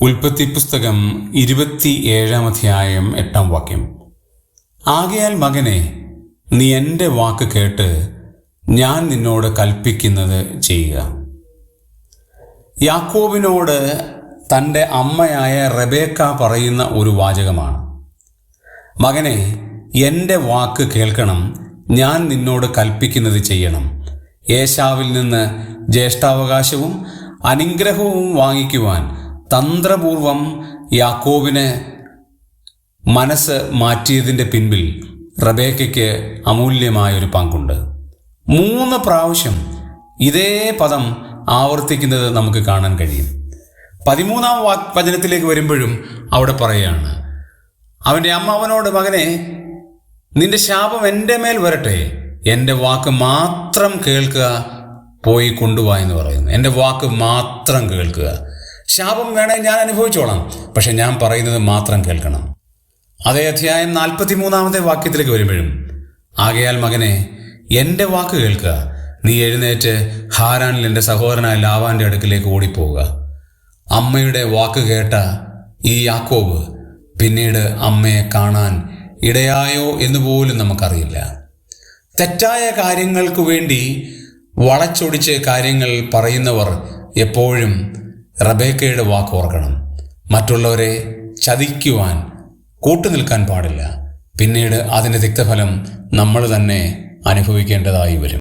ഉൽപ്പത്തി പുസ്തകം 27 അധ്യായം 8 ആകയാൽ മകനെ, നീ എൻ്റെ വാക്ക് കേട്ട് ഞാൻ നിന്നോട് കൽപ്പിക്കുന്നത് ചെയ്യുക. യാക്കോബിനോട് തൻ്റെ അമ്മയായ റെബേക്ക പറയുന്ന ഒരു വാചകമാണ്. മകനെ, എൻ്റെ വാക്ക് കേൾക്കണം, ഞാൻ നിന്നോട് കൽപ്പിക്കുന്നത് ചെയ്യണം. ഏശാവിൽ നിന്ന് ജ്യേഷ്ഠാവകാശവും അനുഗ്രഹവും വാങ്ങിക്കുവാൻ തന്ത്രപൂർവം യാക്കോബിന് മനസ്സ് മാറ്റിയതിൻ്റെ പിൻപിൽ റബേക്കയ്ക്ക് അമൂല്യമായൊരു പങ്കുണ്ട്. 3 പ്രാവശ്യം ഇതേ പദം ആവർത്തിക്കുന്നത് നമുക്ക് കാണാൻ കഴിയും. 13-ാം വചനത്തിലേക്ക് വരുമ്പോഴും അവിടെ പറയുകയാണ്, അവൻ്റെ അമ്മ അവനോട്, മകനെ, നിന്റെ ശാപം എൻ്റെ മേൽ വരട്ടെ, എൻ്റെ വാക്ക് മാത്രം കേൾക്കുക, പോയി കൊണ്ടുപോവാ എന്ന് പറയുന്നു. എൻ്റെ വാക്ക് മാത്രം കേൾക്കുക. ശാപം വേണേ ഞാൻ അനുഭവിച്ചോളാം, പക്ഷെ ഞാൻ പറയുന്നത് മാത്രം കേൾക്കണം. അതേ അധ്യായം 43-ാമത്തെ വാക്യത്തിലേക്ക് വരുമ്പോഴും, ആകയാൽ മകനെ, എൻ്റെ വാക്ക് കേൾക്കുക, നീ എഴുന്നേറ്റ് ഹാരാനിൽ എൻ്റെ സഹോദരനായ ലാവാൻ്റെ അടുക്കിലേക്ക് ഓടിപ്പോവുക. അമ്മയുടെ വാക്ക് കേട്ട ഈ യാക്കോബ് പിന്നീട് അമ്മയെ കാണാൻ ഇടയായോ എന്ന് പോലും നമുക്കറിയില്ല. തെറ്റായ കാര്യങ്ങൾക്ക് വേണ്ടി വളച്ചൊടിച്ച് കാര്യങ്ങൾ പറയുന്നവർ എപ്പോഴും റബേക്കയുടെ വാക്ക് ഓർക്കണം. മറ്റുള്ളവരെ ചതിക്കുവാൻ കൂട്ടുനിൽക്കാൻ പാടില്ല. പിന്നീട് അതിൻ്റെ തിക്തഫലം നമ്മൾ തന്നെ അനുഭവിക്കേണ്ടതായി വരും.